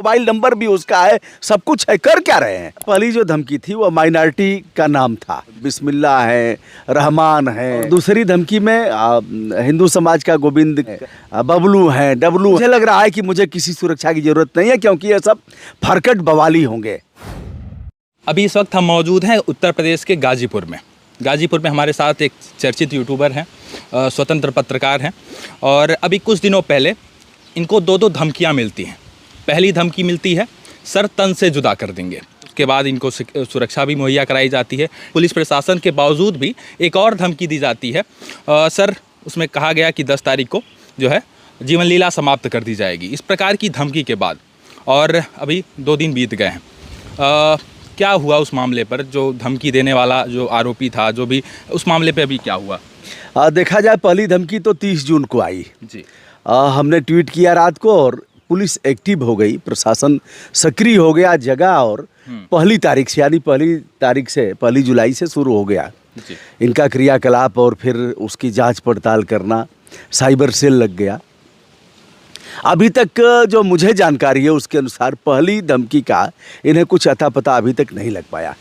Mobile number भी उसका है, सब कुछ है, कर क्या रहे हैं। पहली जो धमकी थी वो माइनॉरिटी का नाम था, बिस्मिल्लाह है, रहमान है। दूसरी धमकी में हिंदू समाज का गोविंद है, बबलू है, डबलू। मुझे लग रहा है कि मुझे किसी सुरक्षा की जरूरत नहीं है, क्योंकि ये सब फरकट बवाली होंगे। अभी इस वक्त हम मौजूद हैं उत्तर प्रदेश के गाजीपुर में। गाजीपुर में हमारे साथ एक चर्चित यूट्यूबर हैं, स्वतंत्र पत्रकार हैं, और अभी कुछ दिनों पहले इनको दो धमकियां मिलती हैं। पहली धमकी मिलती है सर तन से जुदा कर देंगे, उसके बाद इनको सुरक्षा भी मुहैया कराई जाती है। पुलिस प्रशासन के बावजूद भी एक और धमकी दी जाती है, सर उसमें कहा गया कि 10 तारीख को जो है जीवन लीला समाप्त कर दी जाएगी। इस प्रकार की धमकी के बाद और अभी 2 दिन बीत गए हैं, क्या हुआ उस मामले पर? जो धमकी देने वाला जो आरोपी था, जो भी उस मामले पे अभी क्या हुआ? देखा जाए पहली धमकी तो 30 जून को आई जी। हमने ट्वीट किया रात को और पुलिस एक्टिव हो गई, प्रशासन सक्रिय हो गया जगह, और पहली तारीख से यानी पहली जुलाई से शुरू हो गया जी। इनका क्रियाकलाप, और फिर उसकी जांच पड़ताल करना, साइबर सेल लग गया। अभी तक जो मुझे जानकारी है उसके अनुसार पहली धमकी का इन्हें कुछ अता पता अभी तक नहीं लग पाया।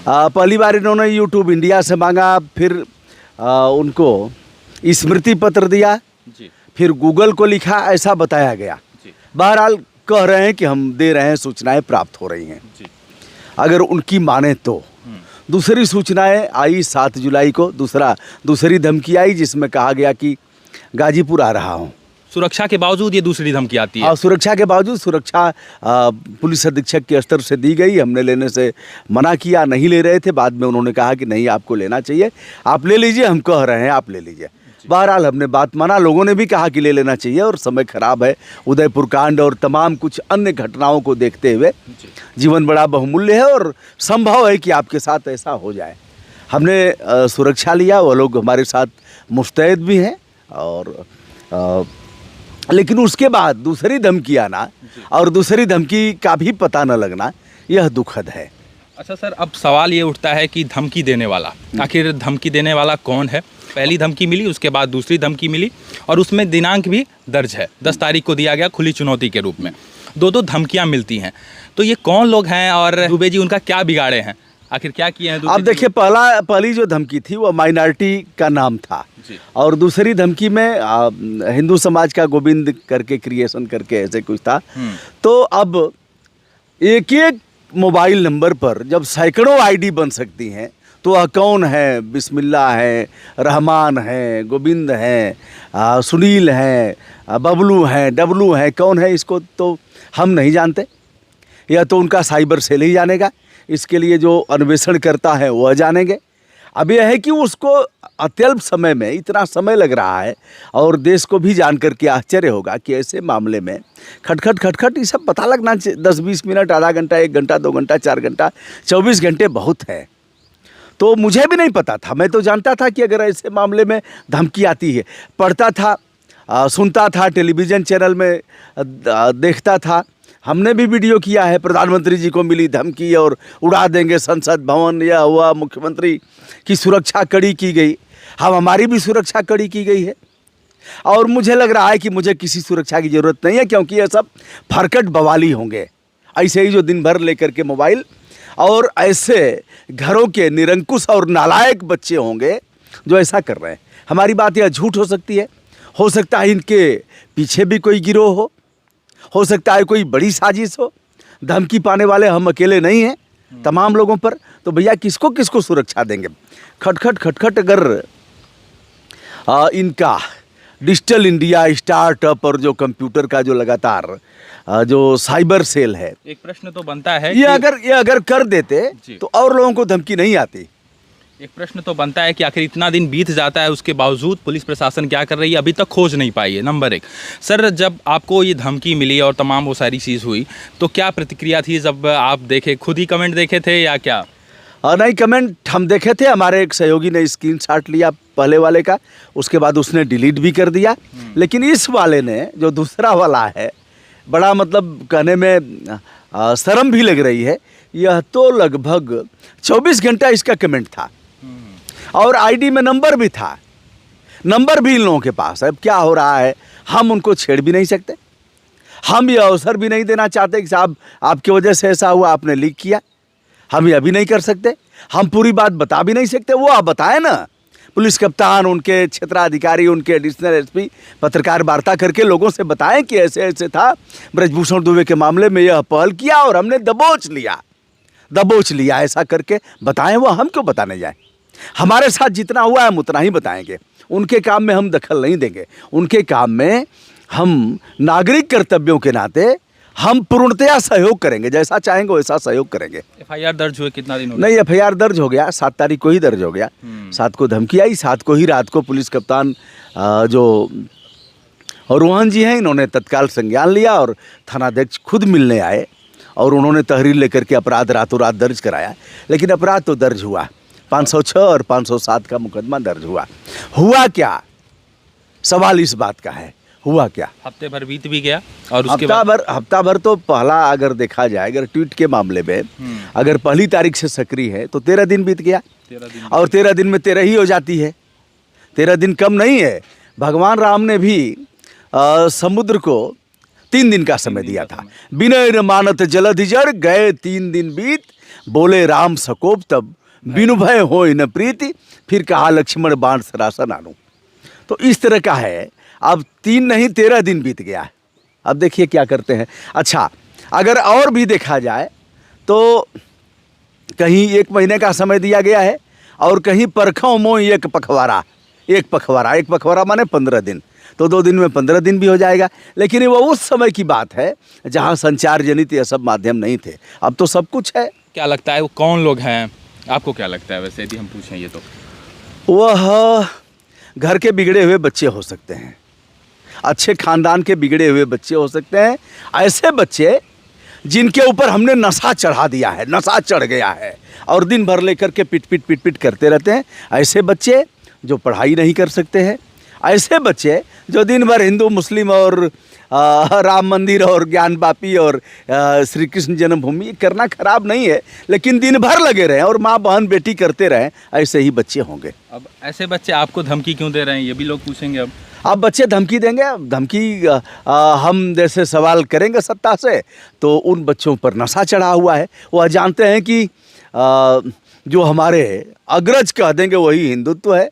पहली बार इन्होंने यूट्यूब इंडिया से मांगा, फिर उनको स्मृति पत्र दिया जी। फिर गूगल को लिखा, ऐसा बताया गया। बहरहाल कह रहे हैं कि हम दे रहे हैं, सूचनाएं प्राप्त हो रही हैं जी। अगर उनकी माने तो। दूसरी सूचनाएं आई 7 जुलाई को, दूसरी धमकी आई जिसमें कहा गया कि गाजीपुर आ रहा हूं। सुरक्षा के बावजूद ये दूसरी धमकी आती है? सुरक्षा के बावजूद, सुरक्षा पुलिस अधीक्षक के स्तर से दी गई, हमने लेने से मना किया, नहीं ले रहे थे। बाद में उन्होंने कहा कि नहीं आपको लेना चाहिए, आप ले लीजिए, हम कह रहे हैं आप ले लीजिए। बहरहाल हमने बात माना, लोगों ने भी कहा कि ले लेना चाहिए, और समय खराब है, उदयपुर कांड और तमाम कुछ अन्य घटनाओं को देखते हुए जीवन बड़ा बहुमूल्य है और संभव है कि आपके साथ ऐसा हो जाए। हमने सुरक्षा लिया, वो लोग हमारे साथ मुस्तैद भी हैं, और लेकिन उसके बाद दूसरी धमकी आना और दूसरी धमकी का भी पता न लगना, यह दुखद है। अच्छा सर, अब सवाल ये उठता है कि धमकी देने वाला, आखिर धमकी देने वाला कौन है? पहली धमकी मिली, उसके बाद दूसरी धमकी मिली, और उसमें दिनांक भी दर्ज है, 10 तारीख को दिया गया खुली चुनौती के रूप में। दो धमकियां मिलती हैं, तो ये कौन लोग हैं और दुबे जी उनका क्या बिगाड़े हैं, आखिर क्या किए हैं? अब देखिए, पहली जो धमकी थी वो माइनॉरिटी का नाम था, और दूसरी धमकी में हिंदू समाज का गोविंद करके क्रिएशन करके ऐसे कुछ था। तो अब एक मोबाइल नंबर पर जब सैकड़ों आईडी बन सकती हैं, तो वह कौन है? बिस्मिल्लाह है, रहमान है, गोविंद है, सुनील है, बबलू है, डबलू है, कौन है इसको तो हम नहीं जानते, यह तो उनका साइबर सेल ही जानेगा। इसके लिए जो अन्वेषण करता है वह जानेंगे। अब यह है कि उसको अत्यल्प समय में इतना समय लग रहा है, और देश को भी जान करके आश्चर्य होगा कि ऐसे मामले में खटखट ये सब पता लगना 10-20 मिनट, आधा घंटा, 1 घंटा, 2 घंटा, 4 घंटा, 24 घंटे बहुत है। तो मुझे भी नहीं पता था, मैं तो जानता था कि अगर ऐसे मामले में धमकी आती है, पढ़ता था, सुनता था, टेलीविज़न चैनल में देखता था। हमने भी वीडियो किया है, प्रधानमंत्री जी को मिली धमकी और उड़ा देंगे संसद भवन, यह हुआ, मुख्यमंत्री की सुरक्षा कड़ी की गई, हमारी भी सुरक्षा कड़ी की गई है। और मुझे लग रहा है कि मुझे किसी सुरक्षा की ज़रूरत नहीं है, क्योंकि यह सब फरकट बवाली होंगे, ऐसे ही जो दिन भर लेकर के मोबाइल, और ऐसे घरों के निरंकुश और नालायक बच्चे होंगे जो ऐसा कर रहे हैं। हमारी बात यह झूठ हो सकता है इनके पीछे भी कोई गिरोह हो सकता है कोई बड़ी साजिश हो। धमकी पाने वाले हम अकेले नहीं हैं, तमाम लोगों पर। तो भैया किसको सुरक्षा देंगे? खटखट अगर इनका डिजिटल इंडिया स्टार्टअप और जो कंप्यूटर का जो लगातार जो साइबर सेल है, एक प्रश्न तो बनता है, ये अगर कर देते तो और लोगों को धमकी नहीं आती। एक प्रश्न तो बनता है कि आखिर इतना दिन बीत जाता है, उसके बावजूद पुलिस प्रशासन क्या कर रही है? अभी तक खोज नहीं पाई है। नंबर 1, सर जब आपको ये धमकी मिली और तमाम वो सारी चीज़ हुई, तो क्या प्रतिक्रिया थी जब आप देखे? खुद ही कमेंट देखे थे या क्या? नहीं, कमेंट हम देखे थे, हमारे एक सहयोगी ने स्क्रीनशॉट लिया पहले वाले का, उसके बाद उसने डिलीट भी कर दिया। लेकिन इस वाले ने, जो दूसरा वाला है, बड़ा मतलब कहने में शर्म भी लग रही है, यह तो लगभग 24 घंटा इसका कमेंट था, और आईडी में नंबर भी था, नंबर भी इन लोगों के पास है। अब क्या हो रहा है, हम उनको छेड़ भी नहीं सकते। हम ये अवसर भी नहीं देना चाहते कि साहब आपकी वजह से ऐसा हुआ, आपने लीक किया। हम ये अभी नहीं कर सकते, हम पूरी बात बता भी नहीं सकते। वो आप बताएं ना, पुलिस कप्तान, उनके क्षेत्राधिकारी, उनके एडिशनल एसपी पत्रकार वार्ता करके लोगों से बताएं कि ऐसे ऐसे था, ब्रजभूषण दुबे के मामले में यह पहल किया और हमने दबोच लिया ऐसा करके बताएं। वो हम क्यों बताने जाएं? हमारे साथ जितना हुआ है हम उतना ही बताएंगे। उनके काम में हम दखल नहीं देंगे। उनके काम में हम नागरिक कर्तव्यों के नाते हम पूर्णतया सहयोग करेंगे, जैसा चाहेंगे वैसा सहयोग करेंगे। एफआईआर दर्ज हुए कितना दिन हो गया? नहीं, एफआईआर दर्ज हो गया, 7 तारीख को ही दर्ज हो गया। 7 को धमकी आई, 7 को ही रात को पुलिस कप्तान जो और रोहन जी हैं, इन्होंने तत्काल संज्ञान लिया और थानाध्यक्ष खुद मिलने आए और उन्होंने तहरीर लेकर के अपराध रातों रात दर्ज कराया। लेकिन अपराध तो दर्ज हुआ, 506 और 507 का मुकदमा दर्ज हुआ क्या? सवाल इस बात का है, हुआ क्या? हफ्ते भर बीत भी गया और उसके बाद हफ्ता भर तो पहला अगर देखा जाए, अगर ट्वीट के मामले में अगर पहली तारीख से सक्रिय है तो 13 दिन बीत गया। 13 दिन और 13 दिन में 13 ही हो जाती है। 13 दिन कम नहीं है। भगवान राम ने भी समुद्र को 3 दिन का समय दिया था। बिनय न मानत जलधि जड़, गए 3 दिन बीत, बोले राम सकोप तब, बिनु भय होय न प्रीति, फिर कहा लक्ष्मण बाण सरासन आनू। तो इस तरह का है। अब 3 नहीं 13 दिन बीत गया है। अब देखिए क्या करते हैं। अच्छा, अगर और भी देखा जाए तो कहीं 1 महीने का समय दिया गया है और कहीं परखों मोह एक पखवाड़ा माने 15 दिन, तो 2 दिन में 15 दिन भी हो जाएगा। लेकिन वो उस समय की बात है जहाँ संचार जनित ये सब माध्यम नहीं थे। अब तो सब कुछ है। क्या लगता है वो कौन लोग हैं? आपको क्या लगता है वैसे, यदि हम पूछें ये तो? वह घर के बिगड़े हुए बच्चे हो सकते हैं, अच्छे खानदान के बिगड़े हुए बच्चे हो सकते हैं, ऐसे बच्चे जिनके ऊपर हमने नशा चढ़ा दिया है, नशा चढ़ गया है और दिन भर लेकर के पिट करते रहते हैं। ऐसे बच्चे जो पढ़ाई नहीं कर सकते हैं, ऐसे बच्चे जो दिन भर हिंदू मुस्लिम और राम मंदिर और ज्ञान बापी और श्री कृष्ण जन्मभूमि करना खराब नहीं है, लेकिन दिन भर लगे रहें और माँ बहन बेटी करते रहें, ऐसे ही बच्चे होंगे। अब ऐसे बच्चे आपको धमकी क्यों दे रहे हैं, ये भी लोग पूछेंगे। अब बच्चे धमकी देंगे, धमकी हम जैसे सवाल करेंगे सत्ता से तो उन बच्चों पर नशा चढ़ा हुआ है। वह जानते हैं कि जो हमारे अग्रज कह देंगे वही हिंदुत्व है,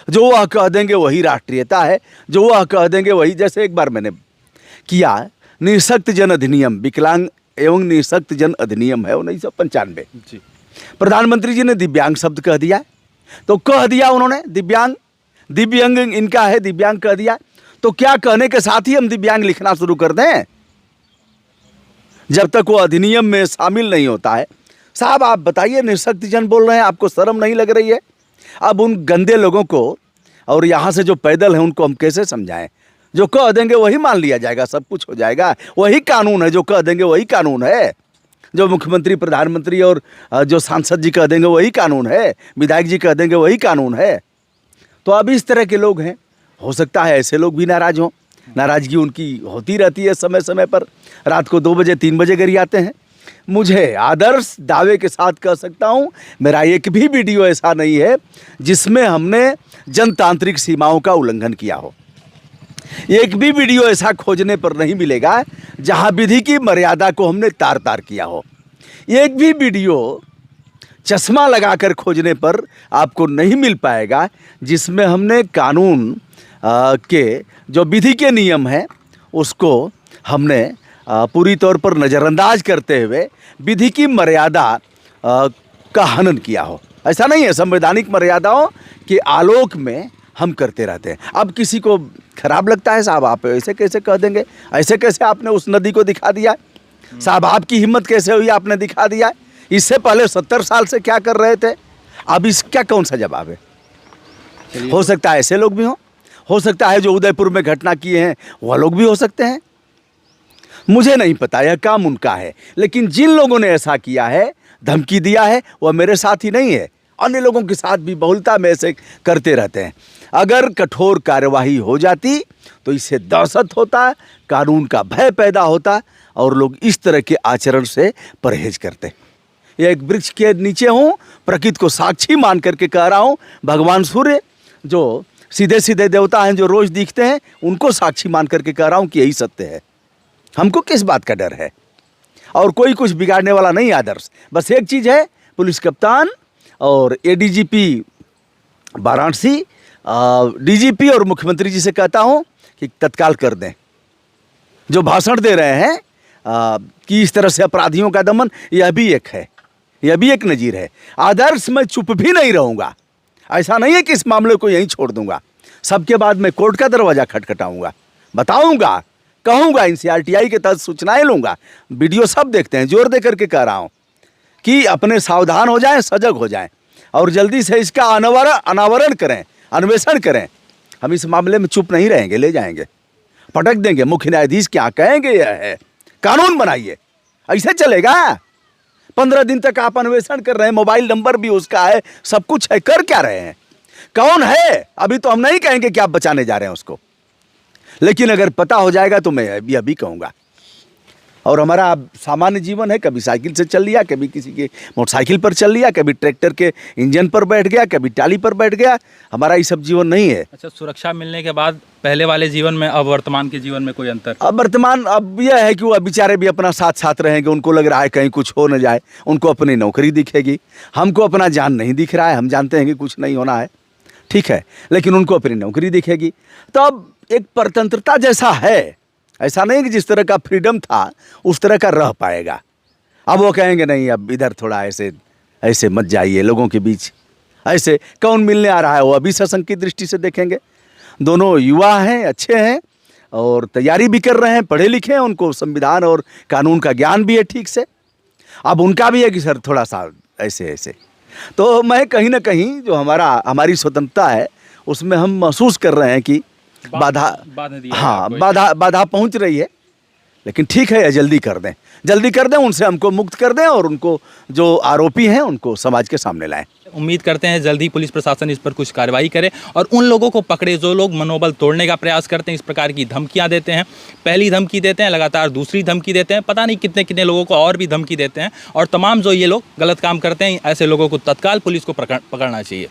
जो वह कह देंगे वही राष्ट्रीयता है, जो वह कह देंगे वही। जैसे एक बार मैंने किया निःशक्त जन अधिनियम, विकलांग एवं निःशक्त जन अधिनियम है 1995 जी। प्रधानमंत्री जी ने दिव्यांग शब्द कह दिया, तो कह दिया उन्होंने दिव्यांग इनका है, दिव्यांग कह दिया, तो क्या कहने के साथ ही हम दिव्यांग लिखना शुरू कर दें? जब तक वो अधिनियम में शामिल नहीं होता है। साहब आप बताइए, निःशक्त जन बोल रहे हैं, आपको शर्म नहीं लग रही है? अब उन गंदे लोगों को और यहाँ से जो पैदल हैं उनको हम कैसे समझाएं? जो कह देंगे वही मान लिया जाएगा, सब कुछ हो जाएगा, वही कानून है, जो कह देंगे वही कानून है, जो मुख्यमंत्री प्रधानमंत्री और जो सांसद जी कह देंगे वही कानून है, विधायक जी कह देंगे वही कानून है। तो अब इस तरह के लोग हैं, हो सकता है ऐसे लोग भी नाराज हों। नाराजगी उनकी होती रहती है समय समय पर, रात को 2 बजे 3 बजे गरियाते हैं। मुझे आदर्श दावे के साथ कह सकता हूँ, मेरा एक भी वीडियो ऐसा नहीं है जिसमें हमने जनतांत्रिक सीमाओं का उल्लंघन किया हो। एक भी वीडियो ऐसा खोजने पर नहीं मिलेगा जहां विधि की मर्यादा को हमने तार तार किया हो। एक भी वीडियो चश्मा लगाकर खोजने पर आपको नहीं मिल पाएगा जिसमें हमने कानून के जो विधि के नियम हैं उसको हमने पूरी तौर पर नज़रअंदाज करते हुए विधि की मर्यादा का हनन किया हो। ऐसा नहीं है, संवैधानिक मर्यादाओं के आलोक में हम करते रहते हैं। अब किसी को खराब लगता है, साहब आप ऐसे कैसे कह देंगे, ऐसे कैसे आपने उस नदी को दिखा दिया, साहब आपकी हिम्मत कैसे हुई, आपने दिखा दिया, इससे पहले 70 साल से क्या कर रहे थे, अब इसका कौन सा जवाब है? हो सकता है ऐसे लोग भी हों, हो सकता है जो उदयपुर में घटना किए हैं वह लोग भी हो सकते हैं, मुझे नहीं पता, यह काम उनका है। लेकिन जिन लोगों ने ऐसा किया है, धमकी दिया है, वह मेरे साथ ही नहीं है, अन्य लोगों के साथ भी बहुलता में ऐसे करते रहते हैं। अगर कठोर कार्यवाही हो जाती तो इससे दहशत होता, कानून का भय पैदा होता और लोग इस तरह के आचरण से परहेज करते। ये एक वृक्ष के नीचे हूँ, प्रकृति को साक्षी मान करके कह रहा हूँ, भगवान सूर्य जो सीधे सीधे देवता हैं जो रोज दिखते हैं, उनको साक्षी मान करके कह रहा हूँ कि यही सत्य है। हमको किस बात का डर है? और कोई कुछ बिगाड़ने वाला नहीं आदर्श। बस एक चीज़ है, पुलिस कप्तान और एडीजीपी वाराणसी, डीजीपी और मुख्यमंत्री जी से कहता हूँ कि तत्काल कर दें। जो भाषण दे रहे हैं कि इस तरह से अपराधियों का दमन, यह भी एक है, यह भी एक नज़ीर है। आदर्श मैं चुप भी नहीं रहूँगा। ऐसा नहीं है कि इस मामले को यहीं छोड़ दूंगा। सबके बाद मैं कोर्ट का दरवाज़ा खटखटाऊंगा, बताऊंगा, कहूंगा, एनसीईआरटी के तहत सूचनाएं लूंगा। वीडियो सब देखते हैं, जोर दे करके कह रहा हूं कि अपने सावधान हो जाएं, सजग हो जाएं और जल्दी से इसका अनावरण करें, अन्वेषण करें। हम इस मामले में चुप नहीं रहेंगे, ले जाएंगे, पटक देंगे। मुख्य न्यायाधीश क्या कहेंगे यह है, कानून बनाइए। ऐसे चलेगा? 15 दिन तक आप अन्वेषण कर रहे हैं, मोबाइल नंबर भी उसका है, सब कुछ है, कर क्या रहे हैं? कौन है? अभी तो हम नहीं कहेंगे कि आप बचाने जा रहे हैं उसको, लेकिन अगर पता हो जाएगा तो मैं अभी कहूँगा। और हमारा सामान्य जीवन है, कभी साइकिल से चल लिया, कभी किसी के मोटरसाइकिल पर चल लिया, कभी ट्रैक्टर के इंजन पर बैठ गया, कभी टाली पर बैठ गया। हमारा ये सब जीवन नहीं है। अच्छा, सुरक्षा मिलने के बाद पहले वाले जीवन में अब वर्तमान के जीवन में कोई अंतर? अब यह है कि वो बेचारे भी अपना साथ साथ रहेंगे। उनको लग रहा है कहीं कुछ हो न जाए, उनको अपनी नौकरी दिखेगी। हमको अपना जान नहीं दिख रहा है, हम जानते हैं कि कुछ नहीं होना है, ठीक है, लेकिन उनको अपनी नौकरी दिखेगी। तो अब एक परतंत्रता जैसा है, ऐसा नहीं कि जिस तरह का फ्रीडम था उस तरह का रह पाएगा। अब वो कहेंगे नहीं, अब इधर थोड़ा ऐसे मत जाइए लोगों के बीच। ऐसे कौन मिलने आ रहा है, वो अभी सत्संग की दृष्टि से देखेंगे। दोनों युवा हैं, अच्छे हैं और तैयारी भी कर रहे हैं, पढ़े लिखे हैं, उनको संविधान और कानून का ज्ञान भी है ठीक से। अब उनका भी है कि सर थोड़ा सा ऐसे। तो मैं कहीं ना कहीं जो हमारी स्वतंत्रता है उसमें हम महसूस कर रहे हैं कि बाधा पहुंच रही है। लेकिन ठीक है, जल्दी कर दें, उनसे हमको मुक्त कर दें और उनको जो आरोपी हैं उनको समाज के सामने लाएं। उम्मीद करते हैं जल्दी पुलिस प्रशासन इस पर कुछ कार्रवाई करे और उन लोगों को पकड़े जो लोग मनोबल तोड़ने का प्रयास करते हैं, इस प्रकार की धमकियां देते हैं। पहली धमकी देते हैं, लगातार दूसरी धमकी देते हैं, पता नहीं कितने कितने लोगों को और भी धमकी देते हैं। और तमाम जो ये लोग गलत काम करते हैं, ऐसे लोगों को तत्काल पुलिस को पकड़ना चाहिए।